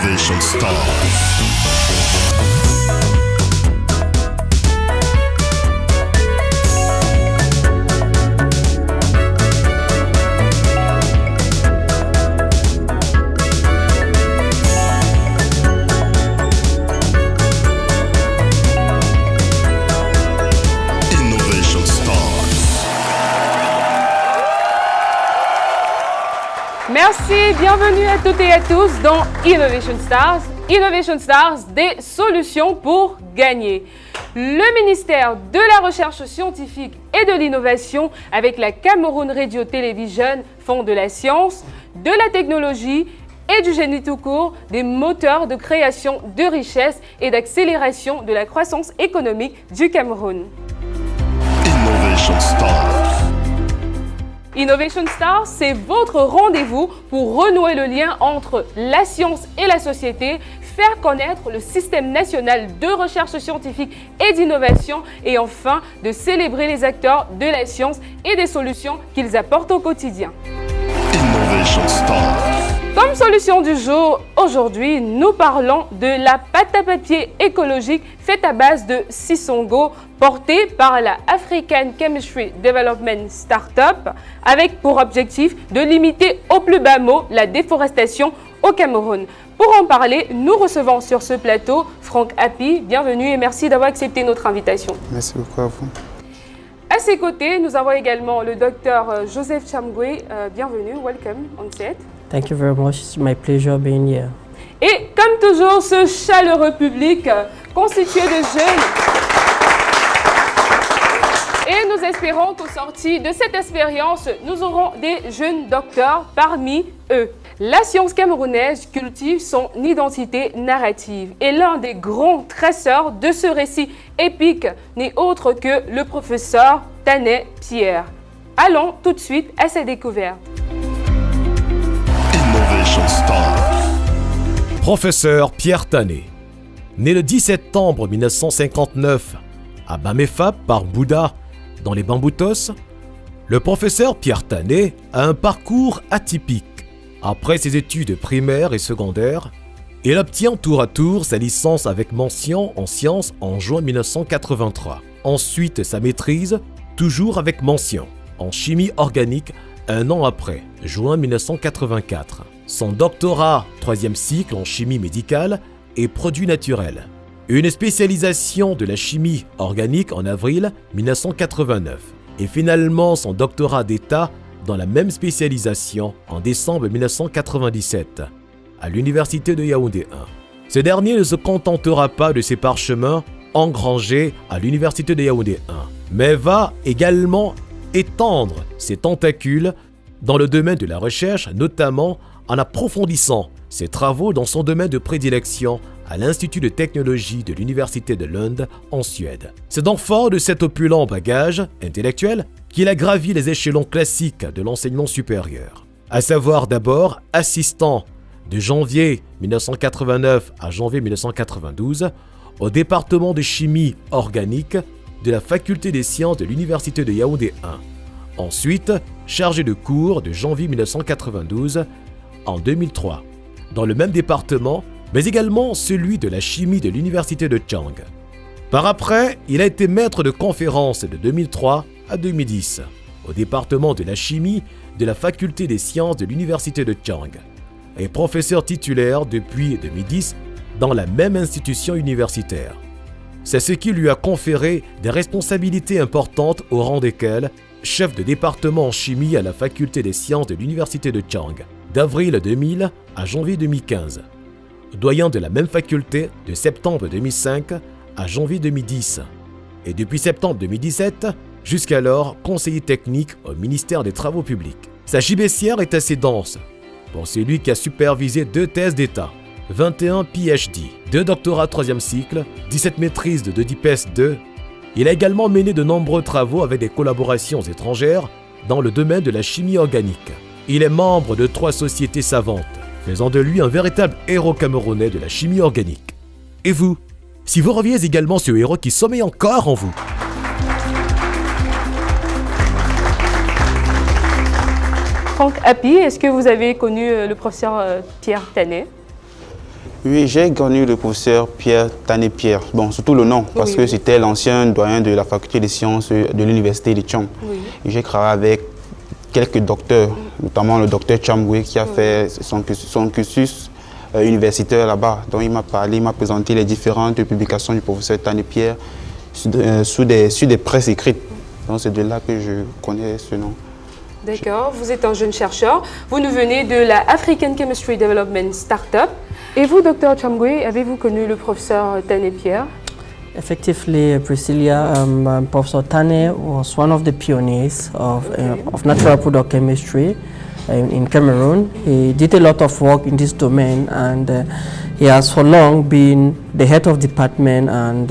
Innovation Stars. Merci, bienvenue à toutes et à tous dans Innovation Stars. Innovation Stars, des solutions pour gagner. Le ministère de la Recherche scientifique et de l'Innovation avec la Cameroun Radio Television font de la science, de la technologie et du génie tout court des moteurs de création de richesse et d'accélération de la croissance économique du Cameroun. Innovation Stars. Innovation Stars, c'est votre rendez-vous pour renouer le lien entre la science et la société, faire connaître le système national de recherche scientifique et d'innovation et enfin de célébrer les acteurs de la science et des solutions qu'ils apportent au quotidien. Innovation Stars. Comme solution du jour, aujourd'hui, nous parlons de la pâte à papier écologique faite à base de Sisongo, portée par la African Chemistry Development Startup, avec pour objectif de limiter au plus bas mot la déforestation au Cameroun. Pour en parler, nous recevons sur ce plateau Franck Happy. Bienvenue et merci d'avoir accepté notre invitation. Merci beaucoup à vous. À ses côtés, nous avons également le docteur Joseph Chamgwe. Bienvenue, welcome on set. Thank you very much. It's my pleasure being here. Et comme toujours, ce chaleureux public constitué de jeunes. Et nous espérons qu'au sorti de cette expérience, nous aurons des jeunes docteurs parmi eux. La science camerounaise cultive son identité narrative et l'un des grands traceurs de ce récit épique n'est autre que le professeur Tanet Pierre. Allons tout de suite à sa découverte. Innovation Stars. Professeur Pierre Tanet. Né le 10 septembre 1959 à Bamefap par Bouddha dans les Bamboutos, le professeur Pierre Tanet a un parcours atypique. Après ses études primaires et secondaires, il obtient tour à tour sa licence avec mention en sciences en juin 1983. Ensuite sa maîtrise, toujours avec mention, en chimie organique un an après, juin 1984. Son doctorat, 3e cycle en chimie médicale et produits naturels. Une spécialisation de la chimie organique en avril 1989. Et finalement son doctorat d'État dans la même spécialisation en décembre 1997 à l'université de Yaoundé 1. Ce dernier ne se contentera pas de ses parchemins engrangés à l'université de Yaoundé 1, mais va également étendre ses tentacules dans le domaine de la recherche, notamment en approfondissant ses travaux dans son domaine de prédilection à l'Institut de technologie de l'Université de Lund en Suède. C'est donc fort de cet opulent bagage intellectuel qu'il a gravi les échelons classiques de l'enseignement supérieur, à savoir d'abord assistant de janvier 1989 à janvier 1992 au département de chimie organique de la Faculté des sciences de l'Université de Yaoundé 1. Ensuite, chargé de cours de janvier 1992 en 2003, dans le même département, mais également celui de la chimie de l'Université de Chang. Par après, il a été maître de conférences de 2003 à 2010 au département de la chimie de la Faculté des sciences de l'Université de Chang et professeur titulaire depuis 2010 dans la même institution universitaire. C'est ce qui lui a conféré des responsabilités importantes au rang desquelles chef de département en chimie à la Faculté des sciences de l'Université de Chang, d'avril 2000 à janvier 2015. Doyen de la même faculté de septembre 2005 à janvier 2010. Et depuis septembre 2017, jusqu'alors conseiller technique au ministère des Travaux publics. Sa gibecière est assez dense pour celui qui a supervisé 2 thèses d'État, 21 PhD, 2 doctorats 3e cycle, 17 maîtrises de DIPES 2. Il a également mené de nombreux travaux avec des collaborations étrangères dans le domaine de la chimie organique. Il est membre de 3 sociétés savantes, faisant de lui un véritable héros camerounais de la chimie organique. Et vous, si vous reviez également ce héros qui sommeille encore en vous? Franck Happy, est-ce que vous avez connu le professeur Pierre Tanet? Oui, j'ai connu le professeur Pierre-Tané Pierre, bon, surtout le nom, parce que c'était l'ancien doyen de la faculté des sciences de l'université de Tchang. J'ai travaillé avec quelques docteurs, notamment le docteur Chamgui qui a fait son cursus universitaire là-bas. Donc il m'a parlé, il m'a présenté les différentes publications du professeur Tané Pierre sur des presses écrites. Donc c'est de là que je connais ce nom. D'accord, vous êtes un jeune chercheur, vous nous venez de la African Chemistry Development Startup. Et vous, Dr. Chamgui, avez-vous connu le professeur Tané Pierre? Effectively, Priscilla, Professor Tané was one of the pioneers of natural product chemistry in Cameroon. He did a lot of work in this domain, and he has for long been the head of department and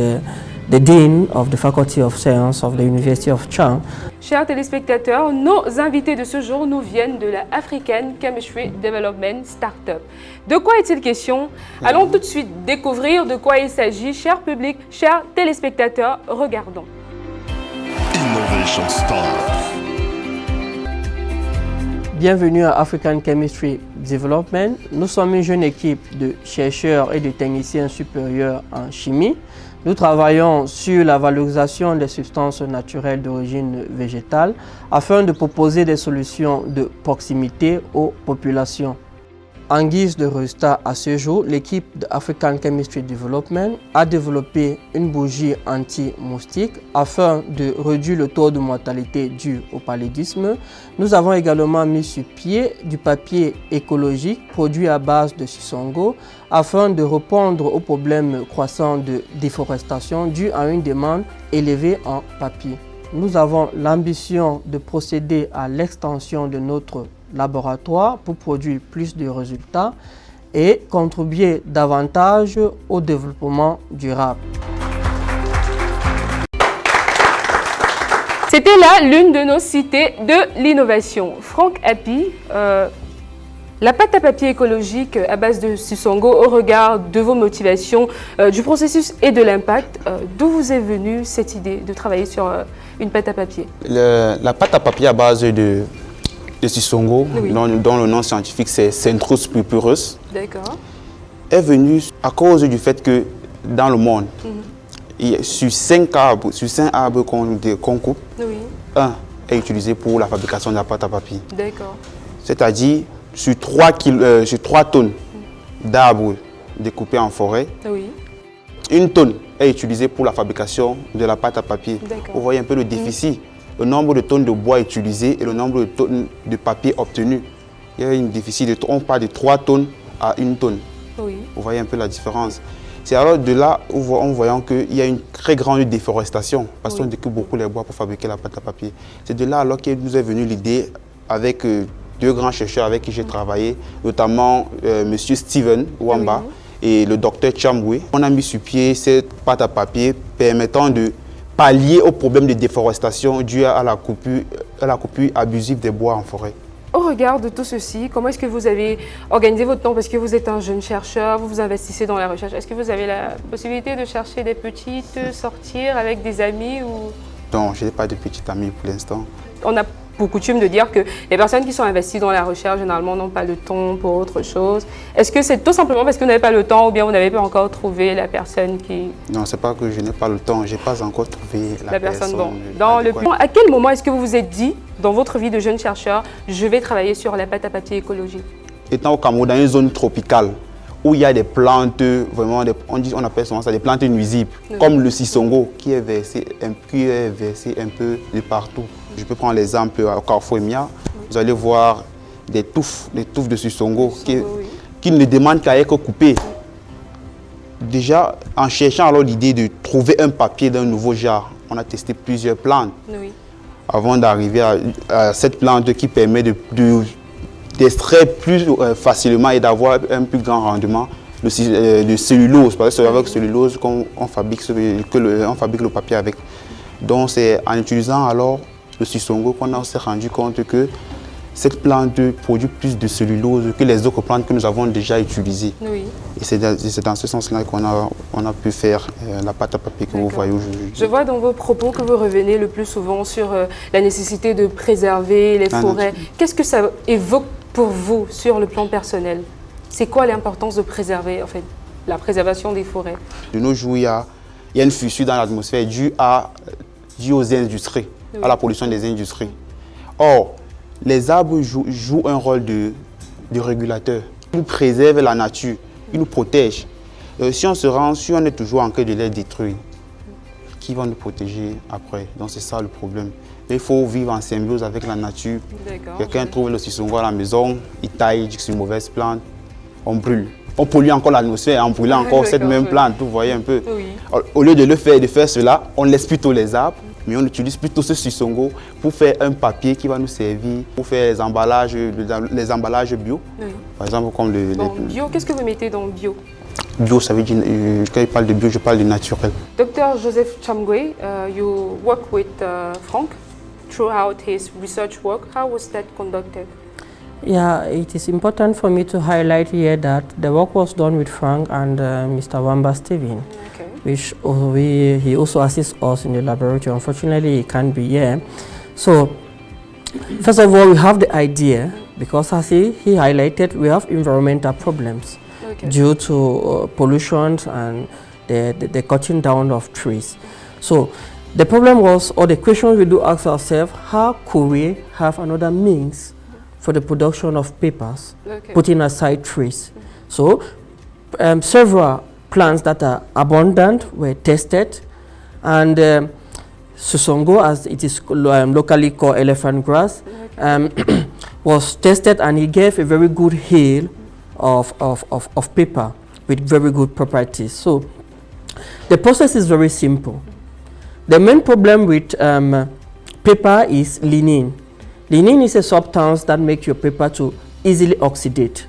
the dean of the Faculty of Science of the University of Chang. Chers téléspectateurs, nos invités de ce jour nous viennent de la African Chemistry Development Startup. De quoi est-il question? Allons tout de suite découvrir de quoi il s'agit. Cher public, chers téléspectateurs, regardons. Innovation Stars. Bienvenue à African Chemistry Development. Nous sommes une jeune équipe de chercheurs et de techniciens supérieurs en chimie. Nous travaillons sur la valorisation des substances naturelles d'origine végétale afin de proposer des solutions de proximité aux populations. En guise de résultat à ce jour, l'équipe de African Chemistry Development a développé une bougie anti-moustique afin de réduire le taux de mortalité dû au paludisme. Nous avons également mis sur pied du papier écologique produit à base de Sisongo afin de répondre aux problèmes croissants de déforestation dû à une demande élevée en papier. Nous avons l'ambition de procéder à l'extension de notre laboratoire pour produire plus de résultats et contribuer davantage au développement durable. C'était là l'une de nos cités de l'innovation. Franck Happy, la pâte à papier écologique à base de Sisongo, au regard de vos motivations, du processus et de l'impact, d'où vous est venue cette idée de travailler sur une pâte à papier? La pâte à papier à base de Sisongo, dont le nom scientifique c'est Centrus purpurus, est venue à cause du fait que dans le monde, sur 5 arbres qu'on coupe, un est utilisé pour la fabrication de la pâte à papier. C'est-à-dire sur 3 tonnes d'arbres découpés en forêt, 1 tonne est utilisée pour la fabrication de la pâte à papier. Vous voyez un peu le déficit. Le nombre de tonnes de bois utilisées et le nombre de tonnes de papier obtenu. Il y a un déficit, on parle de 3 tonnes à 1 tonne. Vous voyez un peu la différence. C'est alors de là où en voyant qu'il y a une très grande déforestation, parce qu'on découpe beaucoup les bois pour fabriquer la pâte à papier. C'est de là alors qu'il nous est venu l'idée avec 2 grands chercheurs avec qui j'ai travaillé, notamment M. Steven Wamba et le docteur Chamgui. On a mis sur pied cette pâte à papier permettant de pallier au problème de déforestation dû à la coupure abusive des bois en forêt. Au regard de tout ceci, comment est-ce que vous avez organisé votre temps? Parce que vous êtes un jeune chercheur, vous vous investissez dans la recherche. Est-ce que vous avez la possibilité de chercher des petites, sortir avec des amis ou... Non, je n'ai pas de petites amies pour l'instant. On a pour coutume de dire que les personnes qui sont investies dans la recherche, généralement, n'ont pas le temps pour autre chose. Est-ce que c'est tout simplement parce que vous n'avez pas le temps ou bien vous n'avez pas encore trouvé la personne qui... Non, c'est pas que je n'ai pas le temps, je n'ai pas encore trouvé la personne. Bon. À quel moment est-ce que vous vous êtes dit, dans votre vie de jeune chercheur, je vais travailler sur la pâte à papier écologique? Étant au Cameroun, dans une zone tropicale, où il y a des plantes, vraiment, on appelle souvent ça des plantes nuisibles, comme le Sisongo, qui est versé un peu de partout. Je peux prendre l'exemple à Carrefour Emia, vous allez voir des touffes de Sisongo qui ne demandent qu'à être coupées. Déjà, en cherchant alors l'idée de trouver un papier d'un nouveau genre, on a testé plusieurs plantes avant d'arriver à cette plante qui permet d'extraire plus facilement et d'avoir un plus grand rendement de cellulose. Parce que c'est avec cellulose qu'on fabrique le papier avec. Donc c'est en utilisant alors le Sisongo qu'on s'est rendu compte que cette plante produit plus de cellulose que les autres plantes que nous avons déjà utilisées. Et c'est dans ce sens-là qu'on a pu faire la pâte à papier que vous voyez aujourd'hui. Je vois dans vos propos que vous revenez le plus souvent sur la nécessité de préserver les forêts. Qu'est-ce que ça évoque pour vous sur le plan personnel? C'est quoi l'importance de préserver en fait la préservation des forêts. De nos jours, il y a une fissure dans l'atmosphère due aux industries, à la pollution des industries. Or, les arbres jouent un rôle de régulateur. Ils nous préservent la nature, ils nous protègent. Si on est toujours en train de les détruire, qui va nous protéger après? Donc c'est ça le problème. Il faut vivre en symbiose avec la nature. Quelqu'un trouve le sisongo à la maison, il taille, il dit que c'est une mauvaise plante, on brûle. On pollue encore l'atmosphère en brûlant encore cette même plante, vous voyez un peu. Oui. Au lieu de faire cela, on laisse plutôt les arbres, mais on utilise plutôt ce sisongo pour faire un papier qui va nous servir pour faire les emballages bio. Oui. Par exemple, comme bio, qu'est-ce que vous mettez dans bio? Bio, ça veut dire, quand je parle de bio, je parle de naturel. Dr. Joseph Chamgwe, you work with Frank throughout his research work. How was that conducted? Yeah, it is important for me to highlight here that the work was done with Frank and Mr. Wamba Steven, which he also assists us in the laboratory. Unfortunately, he can't be here. So, first of all, we have the idea, because as he highlighted, we have environmental problems due to pollution and the cutting down of trees. So, the problem was, or the question we do ask ourselves, how could we have another means for the production of papers, putting aside trees? So, several plants that are abundant were tested, and Susongo, as it is locally called elephant grass, was tested, and he gave a very good yield of paper with very good properties. So, the process is very simple. The main problem with paper is lignin. Lignin is a substance that makes your paper to easily oxidate.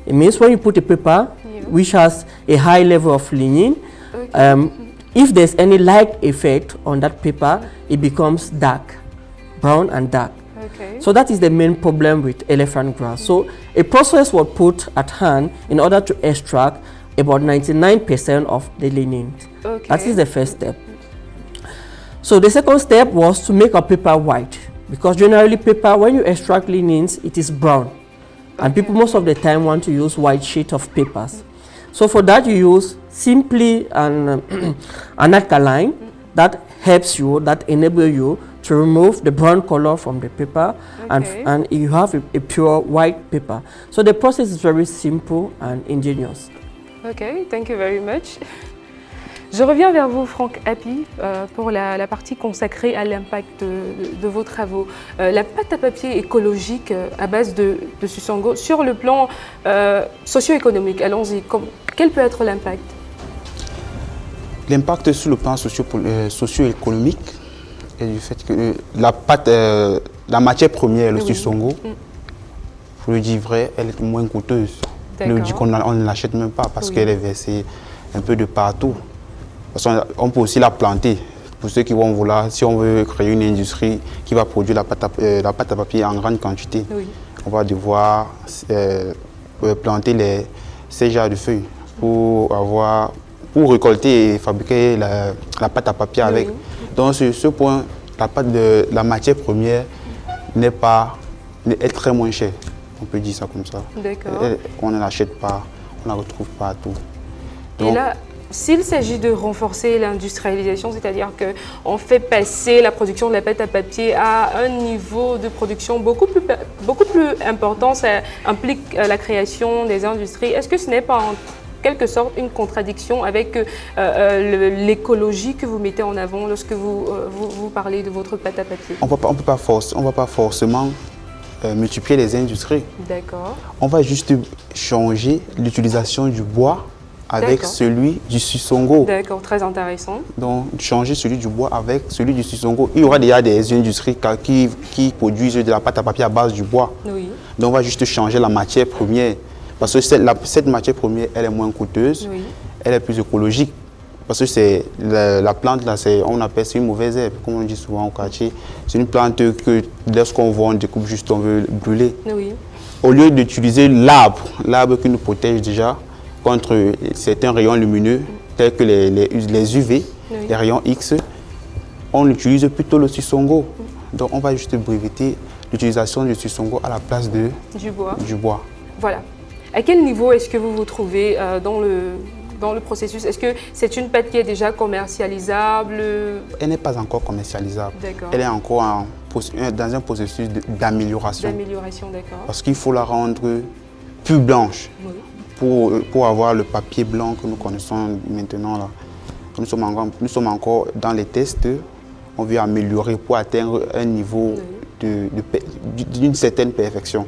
It means when you put a paper which has a high level of lignin, if there's any light effect on that paper, it becomes dark, brown and dark. So that is the main problem with elephant grass. So a process was put at hand in order to extract about 99% of the lignin. That is the first step. So the second step was to make a paper white, because generally paper, when you extract lignins, it is brown. And people most of the time want to use white sheet of papers. So for that you use simply an alkaline that helps you, that enables you to remove the brown color from the paper, and you have a pure white paper. So the process is very simple and ingenious. Okay, thank you very much. Je reviens vers vous, Frank Happy, pour la partie consacrée à l'impact de vos travaux. La pâte à papier écologique à base de Susongo, sur le plan socio-économique, allons-y, quel peut être l'impact? L'impact sur le plan socio-économique est du fait que la matière première, le Susongo, pour le dire vrai, elle est moins coûteuse. On dit qu'on ne l'achète même pas parce qu'elle est versée un peu de partout. On peut aussi la planter. Pour ceux qui vont vouloir, si on veut créer une industrie qui va produire la pâte à papier en grande quantité, on va devoir planter ces genres de feuilles pour récolter et fabriquer la pâte à papier avec. Donc sur ce point, la matière première est très moins chère. On peut dire ça comme ça. On ne l'achète pas, on la retrouve partout. Donc, et là, s'il s'agit de renforcer l'industrialisation, c'est-à-dire qu'on fait passer la production de la pâte à papier à un niveau de production beaucoup plus important, ça implique la création des industries. Est-ce que ce n'est pas en quelque sorte une contradiction avec l'écologie que vous mettez en avant lorsque vous parlez de votre pâte à papier? On va pas forcément multiplier les industries. On va juste changer l'utilisation du bois avec celui du Susongo. D'accord, très intéressant. Donc, changer celui du bois avec celui du Susongo. Il y aura déjà des industries qui produisent de la pâte à papier à base du bois. Donc, on va juste changer la matière première. Parce que cette matière première, elle est moins coûteuse, elle est plus écologique. Parce que la plante, là, on appelle ça une mauvaise herbe, comme on dit souvent au quartier. C'est une plante que lorsqu'on voit, on découpe juste, on veut brûler. Au lieu d'utiliser l'arbre qui nous protège déjà contre certains rayons lumineux, tels que les UV, les rayons X, on utilise plutôt le Susongo. Donc on va juste breveter l'utilisation du Susongo à la place du bois. Voilà. À quel niveau est-ce que vous vous trouvez dans dans le processus? Est-ce que c'est une pâte qui est déjà commercialisable? Elle n'est pas encore commercialisable. D'accord. Elle est encore dans un processus d'amélioration. D'amélioration, d'accord. Parce qu'il faut la rendre plus blanche. Oui. Pour avoir le papier blanc que nous connaissons maintenant. Là. Nous sommes encore dans les tests. On veut améliorer pour atteindre un niveau d'une certaine perfection.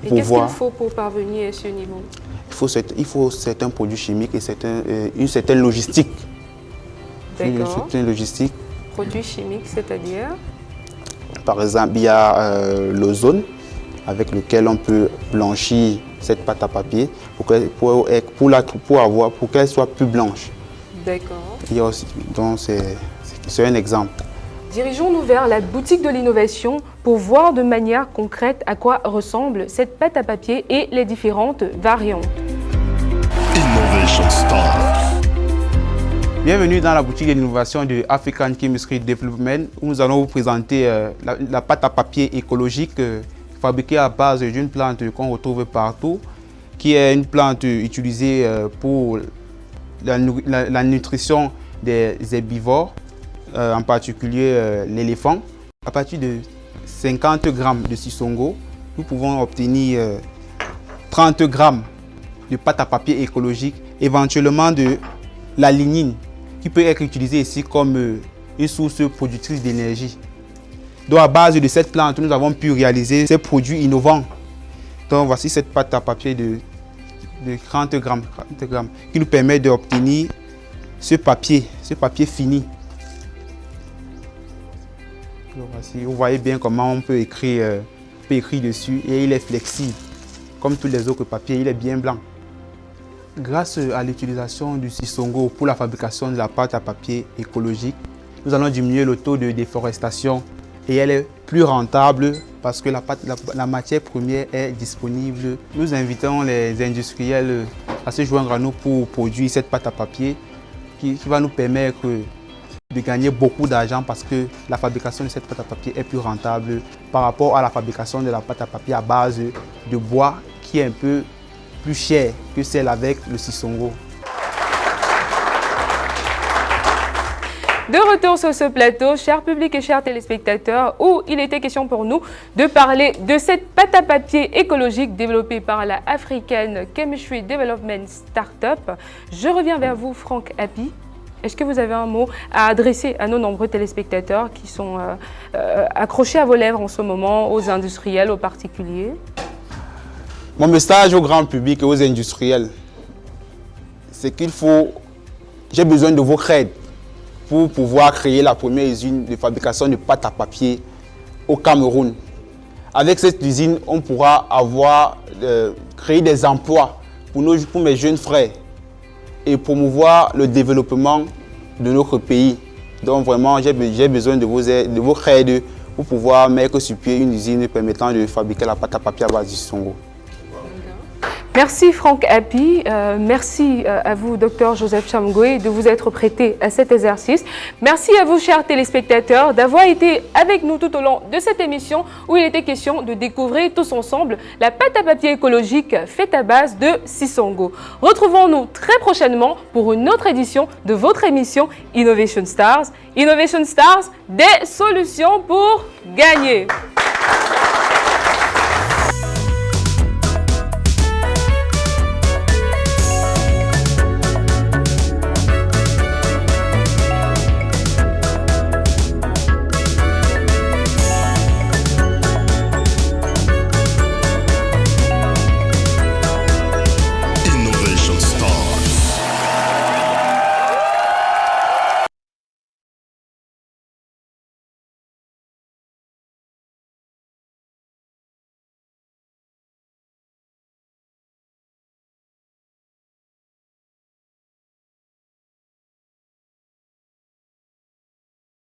Et qu'est-ce qu'il faut pour parvenir à ce niveau? Il faut certains produits chimiques et une certaine logistique. D'accord. Une certaine logistique. Produits chimiques, c'est-à-dire? Par exemple, il y a l'ozone avec lequel on peut blanchir cette pâte à papier pour qu'elle soit plus blanche. D'accord. Il y a aussi, donc c'est un exemple. Dirigeons-nous vers la boutique de l'innovation pour voir de manière concrète à quoi ressemble cette pâte à papier et les différentes variantes. Innovation Stars. Bienvenue dans la boutique de l'innovation de African Chemistry Development où nous allons vous présenter la pâte à papier écologique fabriquée à base d'une plante qu'on retrouve partout, qui est une plante utilisée pour la nutrition des herbivores, en particulier l'éléphant. À partir de 50 grammes de sisongo, nous pouvons obtenir 30 grammes de pâte à papier écologique, éventuellement de la lignine, qui peut être utilisée ici comme une source productrice d'énergie. Donc à base de cette plante, nous avons pu réaliser ces produits innovants. Donc voici cette pâte à papier de 30 grammes, qui nous permet d'obtenir ce papier fini. Donc voici, vous voyez bien comment on peut écrire dessus et il est flexible. Comme tous les autres papiers, il est bien blanc. Grâce à l'utilisation du sisongo pour la fabrication de la pâte à papier écologique, nous allons diminuer le taux de déforestation et elle est plus rentable parce que la matière première est disponible. Nous invitons les industriels à se joindre à nous pour produire cette pâte à papier qui va nous permettre de gagner beaucoup d'argent parce que la fabrication de cette pâte à papier est plus rentable par rapport à la fabrication de la pâte à papier à base de bois qui est un peu plus cher que celle avec le sisongo. De retour sur ce plateau, cher public et chers téléspectateurs, où il était question pour nous de parler de cette pâte à papier écologique développée par la African Chemistry Development Startup. Je reviens vers vous, Franck Happy. Est-ce que vous avez un mot à adresser à nos nombreux téléspectateurs qui sont accrochés à vos lèvres en ce moment, aux industriels, aux particuliers? Mon message au grand public et aux industriels, c'est j'ai besoin de vos aides pour pouvoir créer la première usine de fabrication de pâte à papier au Cameroun. Avec cette usine, on pourra créer des emplois pour mes jeunes frères et promouvoir le développement de notre pays. Donc vraiment, j'ai besoin de vos aides pour pouvoir mettre sur pied une usine permettant de fabriquer la pâte à papier à base du sisongo. Merci Franck Happy, merci à vous Dr Joseph Chamgoué de vous être prêté à cet exercice. Merci à vous chers téléspectateurs d'avoir été avec nous tout au long de cette émission où il était question de découvrir tous ensemble la pâte à papier écologique faite à base de sisongo. Retrouvons-nous très prochainement pour une autre édition de votre émission Innovation Stars. Innovation Stars, des solutions pour gagner.